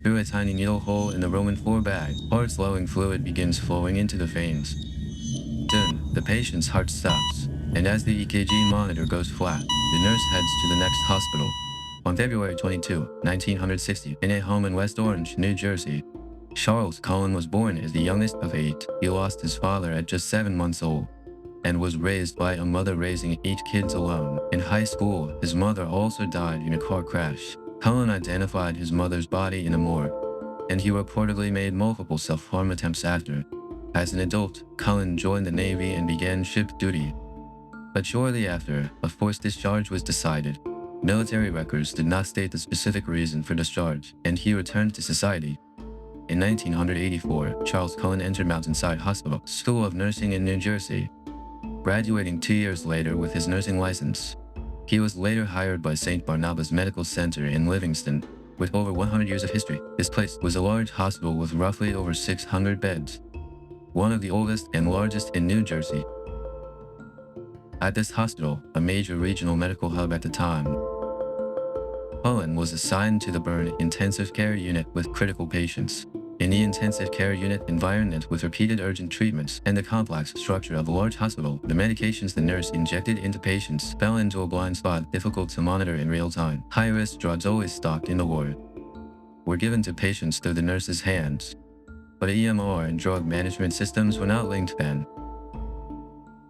Through a tiny needle hole in the Roman IV bag, heart-slowing fluid begins flowing into the veins. Soon, the patient's heart stops, and as the EKG monitor goes flat, the nurse heads to the next hospital. On February 22, 1960, in a home in West Orange, New Jersey, Charles Cullen was born as the youngest of 8. He lost his father at just 7 months old and was raised by a mother raising 8 kids alone. In high school, his mother also died in a car crash. Cullen identified his mother's body in a morgue, and he reportedly made multiple self-harm attempts after. As an adult, Cullen joined the Navy and began ship duty. But shortly after, a forced discharge was decided. Military records did not state the specific reason for discharge, and he returned to society. In 1984, Charles Cullen entered Mountainside Hospital, School of Nursing in New Jersey, graduating 2 years later with his nursing license. He was later hired by St. Barnabas Medical Center in Livingston. With over 100 years of history, this place was a large hospital with roughly over 600 beds, one of the oldest and largest in New Jersey. At this hospital, a major regional medical hub at the time, Cullen was assigned to the burn intensive care unit with critical patients. In the intensive care unit environment with repeated urgent treatments and the complex structure of a large hospital, the medications the nurse injected into patients fell into a blind spot difficult to monitor in real time. High-risk drugs always stocked in the ward were given to patients through the nurse's hands, but EMR and drug management systems were not linked then.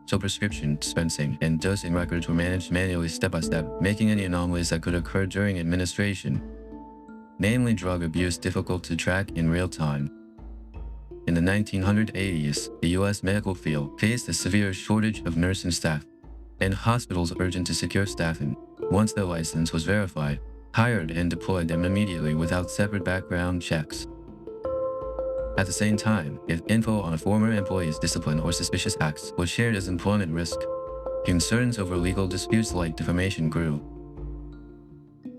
So prescription dispensing and dosing records were managed manually step by step, making any anomalies that could occur during administration, namely drug abuse, difficult to track in real time. In the 1980s, the U.S. medical field faced a severe shortage of nursing staff, and hospitals urgent to secure staffing. Once their license was verified, hired and deployed them immediately without separate background checks. At the same time, if info on a former employee's discipline or suspicious acts was shared as employment risk, concerns over legal disputes like defamation grew.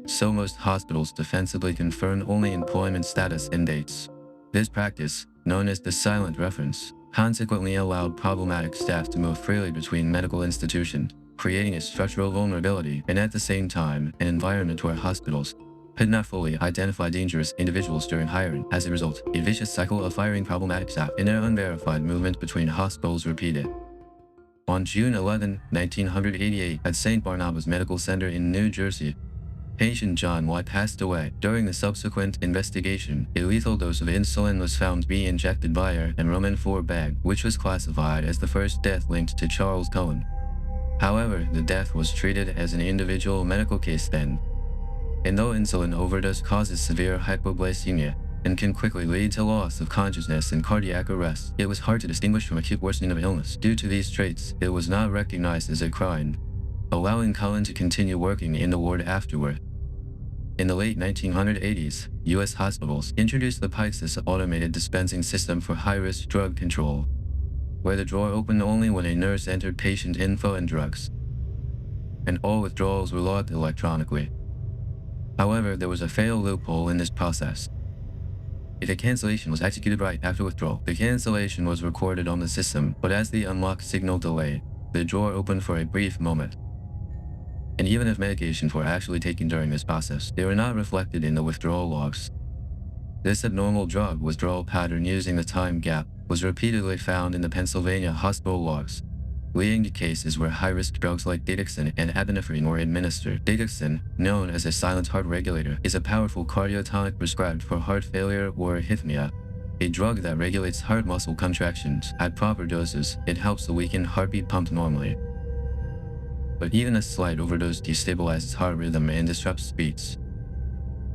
So most hospitals defensively confirmed only employment status and dates. This practice, known as the silent reference, consequently allowed problematic staff to move freely between medical institutions, creating a structural vulnerability and at the same time an environment where hospitals could not fully identify dangerous individuals during hiring. As a result, a vicious cycle of firing problematic staff in an unverified movement between hospitals repeated. On June 11, 1988, at St. Barnabas Medical Center in New Jersey, patient John Y. passed away. During the subsequent investigation, a lethal dose of insulin was found to be injected via a Roman IV bag, which was classified as the first death linked to Charles Cullen. However, the death was treated as an individual medical case then. And though insulin overdose causes severe hypoglycemia and can quickly lead to loss of consciousness and cardiac arrest, it was hard to distinguish from acute worsening of illness. Due to these traits, it was not recognized as a crime, allowing Cullen to continue working in the ward afterward. In the late 1980s, U.S. hospitals introduced the Pyxis automated dispensing system for high-risk drug control, where the drawer opened only when a nurse entered patient info and drugs, and all withdrawals were logged electronically. However, there was a fatal loophole in this process. If a cancellation was executed right after withdrawal, the cancellation was recorded on the system, but as the unlock signal delayed, the drawer opened for a brief moment. And even if medications were actually taken during this process, they were not reflected in the withdrawal logs. This abnormal drug withdrawal pattern using the time gap was repeatedly found in the Pennsylvania hospital logs, leading to cases where high-risk drugs like digoxin and epinephrine were administered. Digoxin, known as a silent heart regulator, is a powerful cardiotonic prescribed for heart failure or arrhythmia, a drug that regulates heart muscle contractions. At proper doses, it helps the weakened heartbeat pump normally. But even a slight overdose destabilizes heart rhythm and disrupts beats,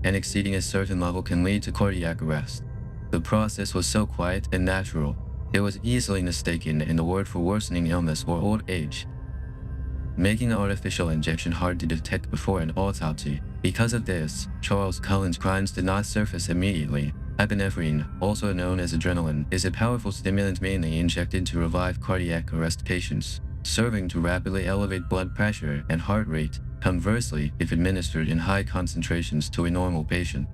and exceeding a certain level can lead to cardiac arrest. The process was so quiet and natural, it was easily mistaken in the word for worsening illness or old age, making the artificial injection hard to detect before an autopsy. Because of this, Charles Cullen's crimes did not surface immediately. Epinephrine, also known as adrenaline, is a powerful stimulant mainly injected to revive cardiac arrest patients, serving to rapidly elevate blood pressure and heart rate. Conversely, if administered in high concentrations to a normal patient,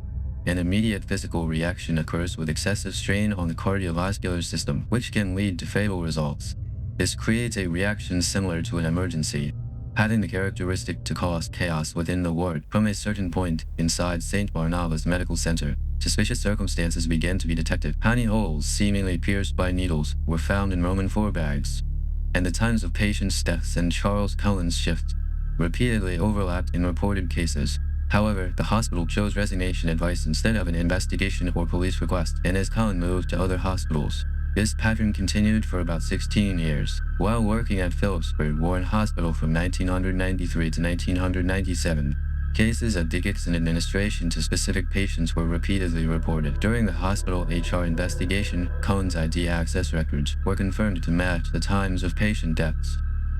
an immediate physical reaction occurs with excessive strain on the cardiovascular system, which can lead to fatal results. This creates a reaction similar to an emergency, having the characteristic to cause chaos within the ward. From a certain point inside St. Barnabas Medical Center, suspicious circumstances began to be detected. Tiny holes, seemingly pierced by needles, were found in Roman IV bags, and the times of patients' deaths and Charles Cullen's shift repeatedly overlapped in reported cases. However, the hospital chose resignation advice instead of an investigation or police request, and as Cullen moved to other hospitals, this pattern continued for about 16 years. While working at Phillipsburg Warren Hospital from 1993 to 1997, cases of Dickinson administration to specific patients were repeatedly reported. During the hospital HR investigation, Cullen's ID access records were confirmed to match the times of patient deaths.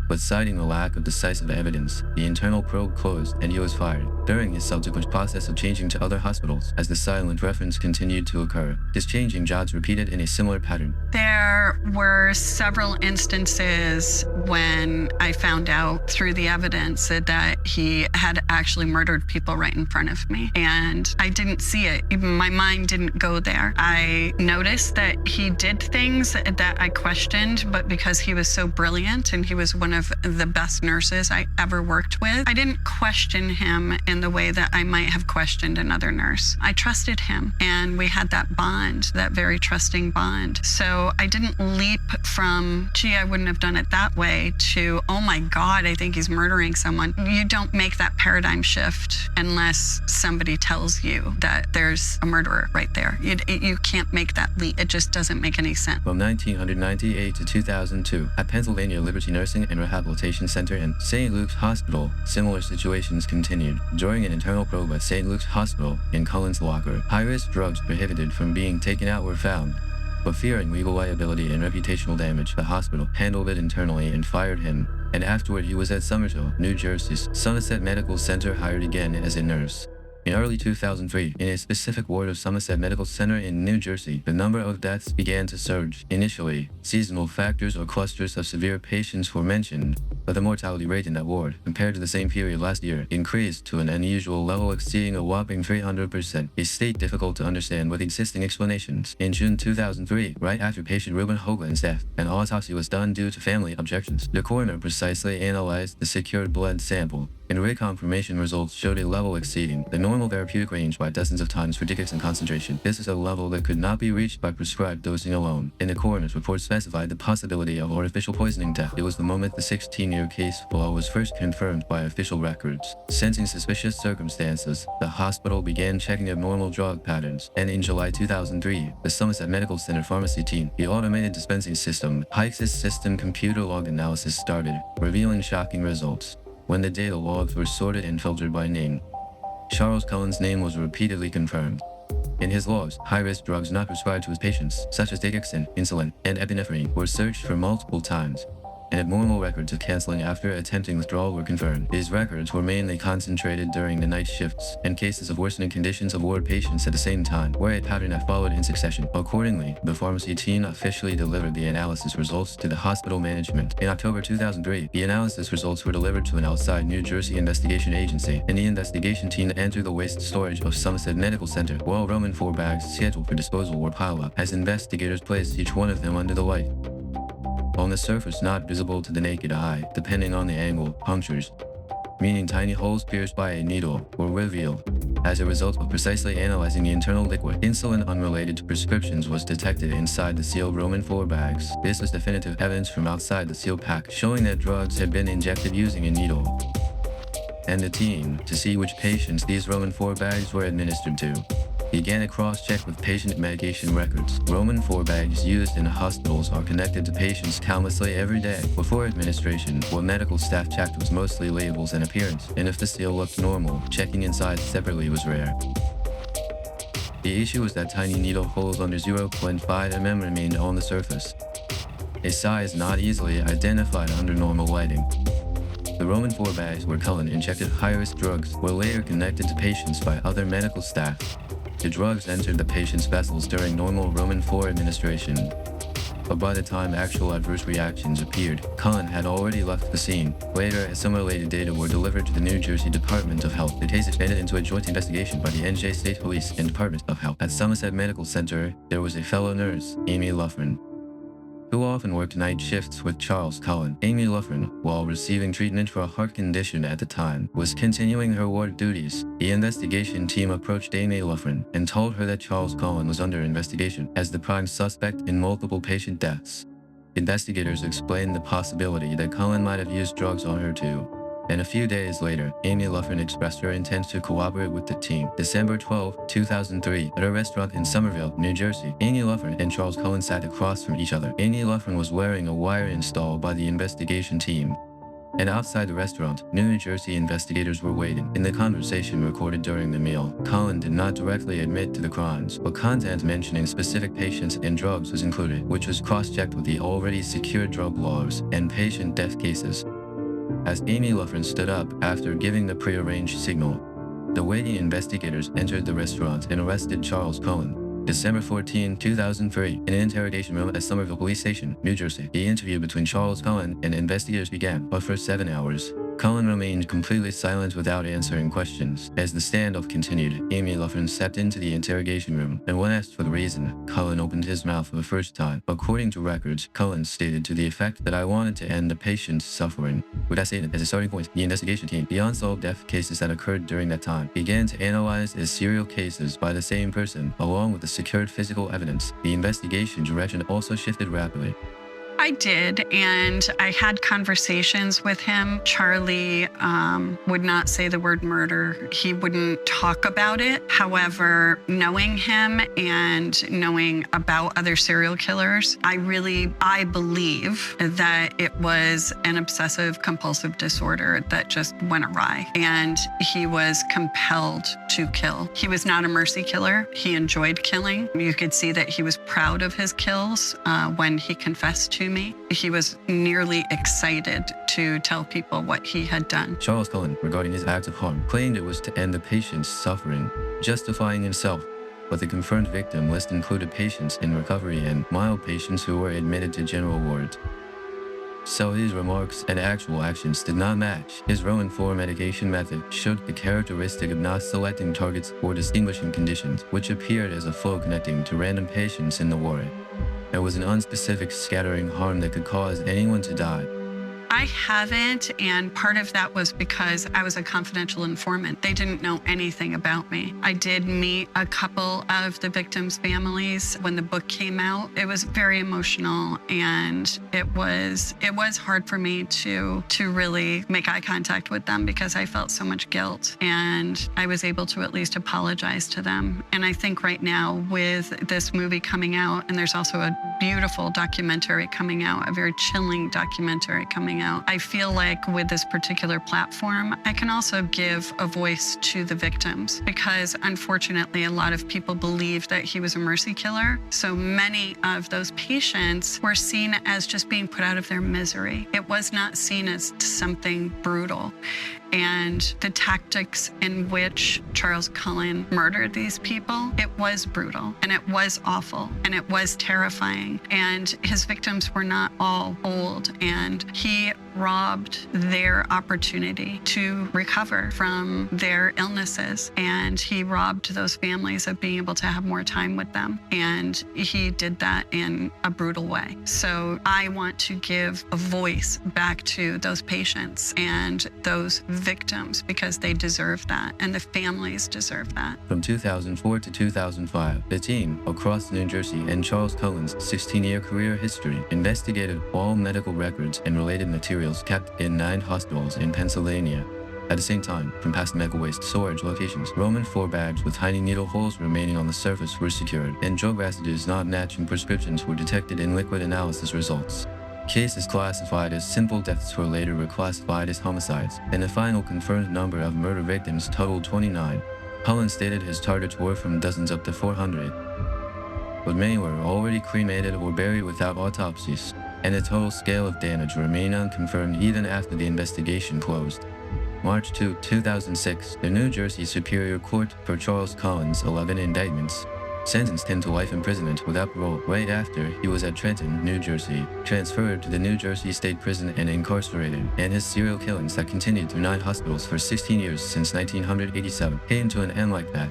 But citing the lack of decisive evidence, the internal probe closed and he was fired. During his subsequent process of changing to other hospitals, as the silent reference continued to occur, his changing jobs repeated in a similar pattern. There were several instances when I found out through the evidence that he had actually murdered people right in front of me. And I didn't see it. My mind didn't go there. I noticed that he did things that I questioned, but because he was so brilliant and he was one of the best nurses I ever worked with, I didn't question him in the way that I might have questioned another nurse. I trusted him, and we had that bond, that very trusting bond. So I didn't leap from, gee, I wouldn't have done it that way, to, oh my God, I think he's murdering someone. You don't make that paradigm shift unless somebody tells you that there's a murderer right there. You can't make that leap. It just doesn't make any sense. From 1998 to 2002, at Pennsylvania Liberty Nursing and Rehabilitation Center and St. Luke's Hospital, similar situations continued. During an internal probe at St. Luke's Hospital, in Cullen's locker, high-risk drugs prohibited from being taken out were found. But fearing legal liability and reputational damage, the hospital handled it internally and fired him. And afterward he was at Somerset, New Jersey's Somerset Medical Center, hired again as a nurse. In early 2003, in a specific ward of Somerset Medical Center in New Jersey, the number of deaths began to surge. Initially, seasonal factors or clusters of severe patients were mentioned, but the mortality rate in that ward, compared to the same period last year, increased to an unusual level exceeding a whopping 300%, a state difficult to understand with existing explanations. In June 2003, right after patient Reuben Hoagland's death, an autopsy was done due to family objections. The coroner precisely analyzed the secured blood sample, and reconfirmation results showed a level exceeding the normal therapeutic range by dozens of times for Dickinson concentration. This is a level that could not be reached by prescribed dosing alone, and the coroner's report specified the possibility of artificial poisoning death. It was the moment the 16-year case flaw was first confirmed by official records. Sensing suspicious circumstances, the hospital began checking abnormal drug patterns, and in July 2003, the Somerset Medical Center pharmacy team, the automated dispensing system, Pyxis system computer log analysis started, revealing shocking results. When the data logs were sorted and filtered by name, Charles Cullen's name was repeatedly confirmed. In his logs, high-risk drugs not prescribed to his patients, such as Dickinson, insulin, and epinephrine, were searched for multiple times, and abnormal records of canceling after attempting withdrawal were confirmed. These records were mainly concentrated during the night shifts, and cases of worsening conditions of ward patients at the same time, where a pattern that followed in succession. Accordingly, the pharmacy team officially delivered the analysis results to the hospital management. In October 2003, the analysis results were delivered to an outside New Jersey investigation agency, and the investigation team entered the waste storage of Somerset Medical Center, while Roman IV bags scheduled for disposal were piled up, as investigators placed each one of them under the light. On the surface not visible to the naked eye, depending on the angle, punctures, meaning tiny holes pierced by a needle, were revealed. As a result of precisely analyzing the internal liquid, insulin unrelated to prescriptions was detected inside the sealed Roman IV bags. This was definitive evidence from outside the sealed pack, showing that drugs had been injected using a needle. And the team, to see which patients these Roman IV bags were administered to, began a cross-check with patient medication records. Roman IV bags used in hospitals are connected to patients countlessly every day. Before administration, what medical staff checked was mostly labels and appearance, and if the seal looked normal, checking inside separately was rare. The issue was that tiny needle holes under 0.5 mm remained on the surface, a size not easily identified under normal lighting. The Roman IV bags where Cullen injected high-risk drugs were later connected to patients by other medical staff. The drugs entered the patient's vessels during normal Roman IV administration, but by the time actual adverse reactions appeared, Cullen had already left the scene. Later, some related data were delivered to the New Jersey Department of Health. The case expanded into a joint investigation by the NJ State Police and Department of Health. At Somerset Medical Center, there was a fellow nurse, Amy Loughren, who often worked night shifts with Charles Cullen. Amy Loughren, while receiving treatment for a heart condition at the time, was continuing her ward duties. The investigation team approached Amy Loughren and told her that Charles Cullen was under investigation as the prime suspect in multiple patient deaths. Investigators explained the possibility that Cullen might have used drugs on her too. And a few days later, Amy Loughren expressed her intent to cooperate with the team. December 12, 2003, at a restaurant in Somerville, New Jersey, Amy Loughren and Charles Cullen sat across from each other. Amy Loughren was wearing a wire installed by the investigation team. And outside the restaurant, New Jersey investigators were waiting. In the conversation recorded during the meal, Cullen did not directly admit to the crimes, but content mentioning specific patients and drugs was included, which was cross-checked with the already secured drug laws and patient death cases. As Amy Loughren stood up after giving the prearranged signal, the waiting investigators entered the restaurant and arrested Charles Cullen. December 14, 2003, in an interrogation room at Somerville Police Station, New Jersey, the interview between Charles Cullen and investigators began, but for 7 hours. Cullen remained completely silent without answering questions. As the standoff continued, Amy Loughren stepped into the interrogation room, and when asked for the reason, Cullen opened his mouth for the first time. According to records, Cullen stated to the effect that I wanted to end the patient's suffering. With that statement as a starting point, the investigation team, the unsolved death cases that occurred during that time, began to analyze as serial cases by the same person, along with the secured physical evidence. The investigation direction also shifted rapidly. I did, and I had conversations with him. Charlie would not say the word murder. He wouldn't talk about it. However, knowing him and knowing about other serial killers, I believe that it was an obsessive compulsive disorder that just went awry, and he was compelled to kill. He was not a mercy killer. He enjoyed killing. You could see that he was proud of his kills when he confessed to me. He was nearly excited to tell people what he had done. Charles Cullen, regarding his act of harm, claimed it was to end the patient's suffering, justifying himself. But the confirmed victim list included patients in recovery and mild patients who were admitted to general wards. So his remarks and actual actions did not match. His Rowan 4 medication method showed the characteristic of not selecting targets or distinguishing conditions, which appeared as a flow connecting to random patients in the ward. There was an unspecific scattering harm that could cause anyone to die. I haven't, and part of that was because I was a confidential informant. They didn't know anything about me. I did meet a couple of the victims' families when the book came out. It was very emotional, and it was hard for me to really make eye contact with them because I felt so much guilt, and I was able to at least apologize to them. And I think right now with this movie coming out, and there's also a beautiful documentary coming out, a very chilling documentary coming out, I feel like with this particular platform, I can also give a voice to the victims because unfortunately, a lot of people believe that he was a mercy killer. So many of those patients were seen as just being put out of their misery. It was not seen as something brutal. And the tactics in which Charles Cullen murdered these people, it was brutal and it was awful and it was terrifying. And his victims were not all old, and he robbed their opportunity to recover from their illnesses. And he robbed those families of being able to have more time with them. And he did that in a brutal way. So I want to give a voice back to those patients and those victims because they deserve that and the families deserve that. From 2004 to 2005, the team across New Jersey and Charles Cullen's 16-year career history investigated all medical records and related materials kept in 9 hospitals in Pennsylvania. At the same time, from past medical waste storage locations, Roman 4 bags with tiny needle holes remaining on the surface were secured, and drug residues not matching prescriptions were detected in liquid analysis results. Cases classified as simple deaths were later reclassified as homicides, and the final confirmed number of murder victims totaled 29. Cullen stated his targets were from dozens up to 400, but many were already cremated or buried without autopsies, and the total scale of damage remained unconfirmed even after the investigation closed. March 2, 2006, the New Jersey Superior Court, for Charles Cullen's 11 indictments, sentenced him to life imprisonment without parole right after he was at Trenton, New Jersey, transferred to the New Jersey State Prison and incarcerated, and his serial killings that continued through 9 hospitals for 16 years since 1987 came to an end like that.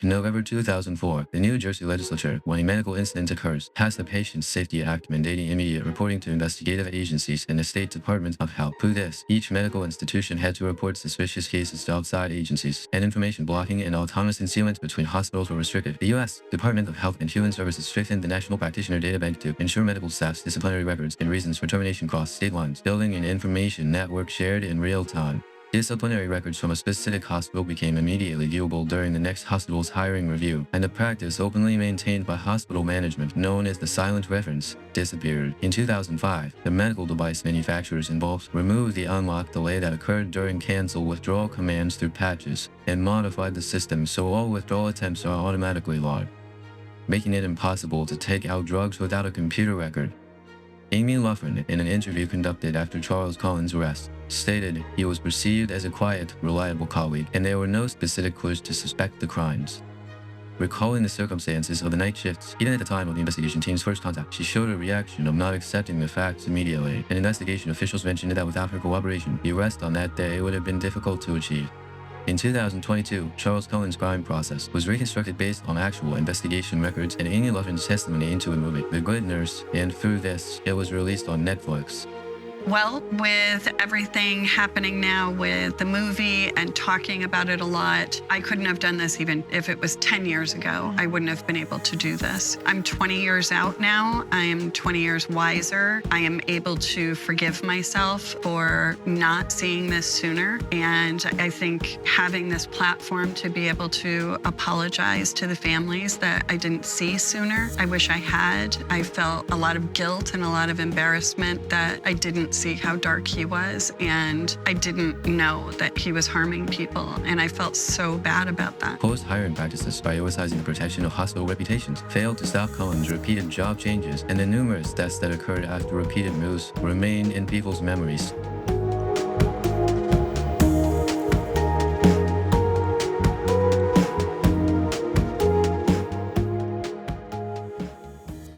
In November 2004, the New Jersey legislature, when a medical incident occurs, passed the Patient Safety Act mandating immediate reporting to investigative agencies and the State Department of Health. Through this, each medical institution had to report suspicious cases to outside agencies, and information blocking and autonomous concealment between hospitals were restricted. The U.S. Department of Health and Human Services strengthened the National Practitioner Data Bank to ensure medical staff's disciplinary records and reasons for termination cross state lines, building an information network shared in real time. Disciplinary records from a specific hospital became immediately viewable during the next hospital's hiring review, and the practice openly maintained by hospital management, known as the silent reference, disappeared. In 2005, the medical device manufacturers involved removed the unlock delay that occurred during cancel withdrawal commands through patches, and modified the system so all withdrawal attempts are automatically logged, making it impossible to take out drugs without a computer record. Amy Loughren, in an interview conducted after Charles Cullen's arrest, stated he was perceived as a quiet, reliable colleague, and there were no specific clues to suspect the crimes. Recalling the circumstances of the night shifts, even at the time of the investigation team's first contact, she showed a reaction of not accepting the facts immediately, and investigation officials mentioned that without her cooperation, the arrest on that day would have been difficult to achieve. In 2022, Charles Cullen's crime process was reconstructed based on actual investigation records and Amy Loughren's testimony into a movie, The Good Nurse, and through this, it was released on Netflix. Well, with everything happening now with the movie and talking about it a lot, I couldn't have done this even if it was 10 years ago. I wouldn't have been able to do this. I'm 20 years out now. I am 20 years wiser. I am able to forgive myself for not seeing this sooner. And I think having this platform to be able to apologize to the families that I didn't see sooner, I wish I had. I felt a lot of guilt and a lot of embarrassment that I didn't see how dark he was, and I didn't know that he was harming people, and I felt so bad about that. Post-hiring practices prioritizing the protection of hospital reputations failed to stop Cullen's repeated job changes, and the numerous deaths that occurred after repeated moves remain in people's memories.